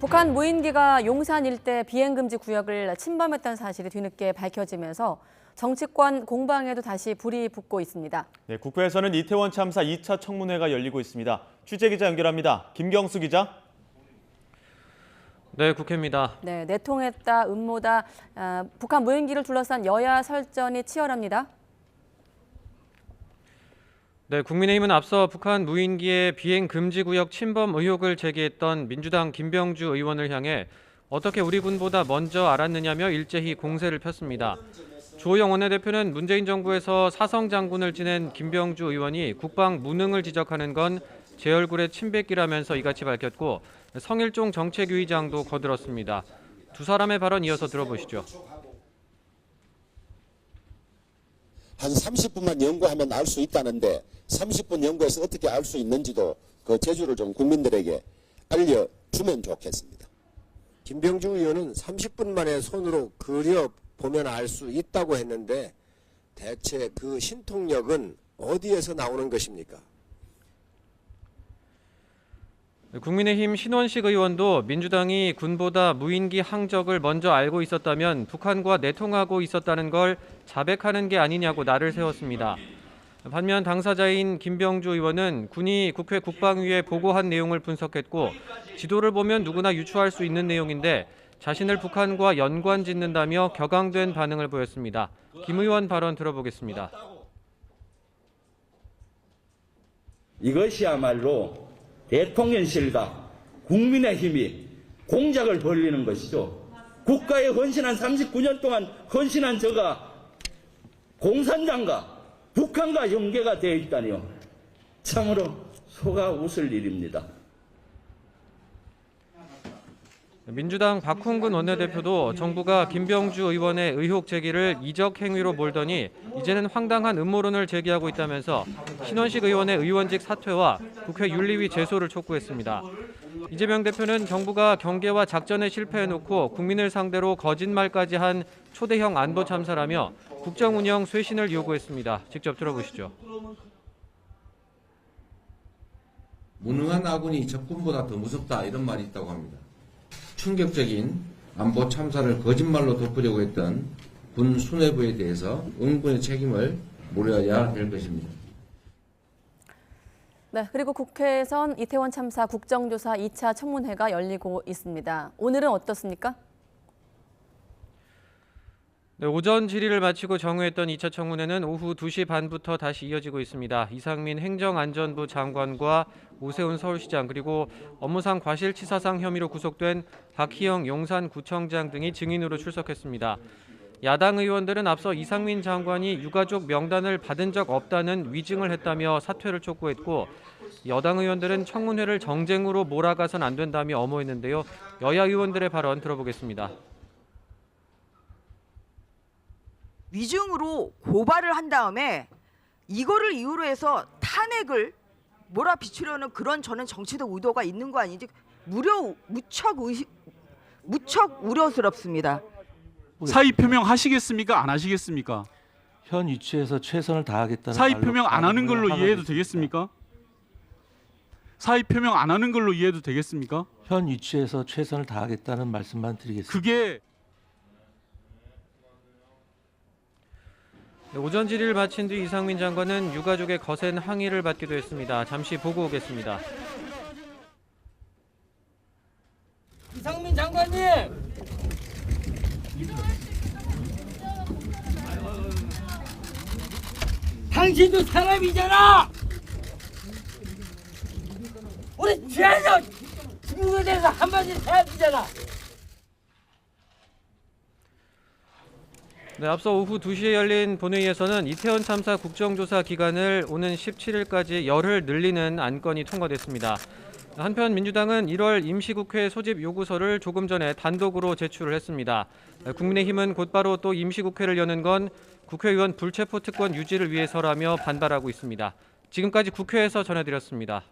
북한 무인기가 용산 일대 비행금지 구역을 침범했다는 사실이 뒤늦게 밝혀지면서 정치권 공방에도 다시 불이 붙고 있습니다. 네, 국회에서는 이태원 참사 2차 청문회가 열리고 있습니다. 취재기자 연결합니다. 김경수 기자. 네, 국회입니다. 네, 내통했다, 음모다, 북한 무인기를 둘러싼 여야 설전이 치열합니다. 네, 국민의힘은 앞서 북한 무인기의 비행 금지 구역 침범 의혹을 제기했던 민주당 김병주 의원을 향해 어떻게 우리 군보다 먼저 알았느냐며 일제히 공세를 폈습니다. 주호영 원내대표는 문재인 정부에서 사성 장군을 지낸 김병주 의원이 국방 무능을 지적하는 건 제 얼굴에 침 뱉기라면서 이같이 밝혔고 성일종 정책위의장도 거들었습니다. 두 사람의 발언 이어서 들어보시죠. 한 30분만 연구하면 알 수 있다는데 30분 연구해서 어떻게 알 수 있는지도 그 재주를 좀 국민들에게 알려주면 좋겠습니다. 김병주 의원은 30분 만에 손으로 그려보면 알 수 있다고 했는데 대체 그 신통력은 어디에서 나오는 것입니까? 국민의힘 신원식 의원도 민주당이 군보다 무인기 항적을 먼저 알고 있었다면 북한과 내통하고 있었다는 걸 자백하는 게 아니냐고 날을 세웠습니다. 반면 당사자인 김병주 의원은 군이 국회 국방위에 보고한 내용을 분석했고 지도를 보면 누구나 유추할 수 있는 내용인데 자신을 북한과 연관짓는다며 격앙된 반응을 보였습니다. 김 의원 발언 들어보겠습니다. 이것이야말로 대통령실과 국민의힘이 공작을 벌이는 것이죠. 국가에 헌신한 39년 동안 헌신한 저가 공산당과 북한과 연계가 되어 있다니요. 참으로 속아 웃을 일입니다. 민주당 박홍근 원내대표도 정부가 김병주 의원의 의혹 제기를 이적 행위로 몰더니 이제는 황당한 음모론을 제기하고 있다면서 신원식 의원의 의원직 사퇴와 국회 윤리위 제소를 촉구했습니다. 이재명 대표는 정부가 경계와 작전에 실패해놓고 국민을 상대로 거짓말까지 한 초대형 안보 참사라며 국정 운영 쇄신을 요구했습니다. 직접 들어보시죠. 무능한 아군이 적군보다 더 무섭다 이런 말이 있다고 합니다. 충격적인 안보 참사를 거짓말로 덮으려고 했던 군 수뇌부에 대해서 응분의 책임을 물어야 될 것입니다. 네, 그리고 국회에선 이태원 참사 국정조사 2차 청문회가 열리고 있습니다. 오늘은 어떻습니까? 네, 오전 질의를 마치고 정회했던 2차 청문회는 오후 2시 반부터 다시 이어지고 있습니다. 이상민 행정안전부 장관과 오세훈 서울시장 그리고 업무상 과실치사상 혐의로 구속된 박희영 용산구청장 등이 증인으로 출석했습니다. 야당 의원들은 앞서 이상민 장관이 유가족 명단을 받은 적 없다는 위증을 했다며 사퇴를 촉구했고 여당 의원들은 청문회를 정쟁으로 몰아가선 안 된다며 엄호했는데요. 여야 의원들의 발언 들어보겠습니다. 위증으로 고발을 한 다음에 이거를 이유로 해서 탄핵을 몰아비추려는 그런 저는 정치적 의도가 있는 거 아닌지 무척 우려스럽습니다. 사의 표명 하시겠습니까? 안 하시겠습니까? 현 위치에서 최선을 다하겠다는 사의 표명 안 하는 걸로 이해해도 되겠습니까? 사의 표명 안 하는 걸로 이해해도 되겠습니까? 현 위치에서 최선을 다하겠다는 말씀만 드리겠습니다. 그게 오전 질의를 마친 뒤 이상민 장관은 유가족의 거센 항의를 받기도 했습니다. 잠시 보고 오겠습니다. 이상민 장관님! 당신도 사람이잖아! 우리 죄는 중국에 대해서 한마디 해야 되잖아! 네, 앞서 오후 2시에 열린 본회의에서는 이태원 참사 국정조사 기간을 오는 17일까지 열흘 늘리는 안건이 통과됐습니다. 한편 민주당은 1월 임시국회 소집 요구서를 조금 전에 단독으로 제출을 했습니다. 국민의힘은 곧바로 또 임시국회를 여는 건 국회의원 불체포 특권 유지를 위해서라며 반발하고 있습니다. 지금까지 국회에서 전해드렸습니다.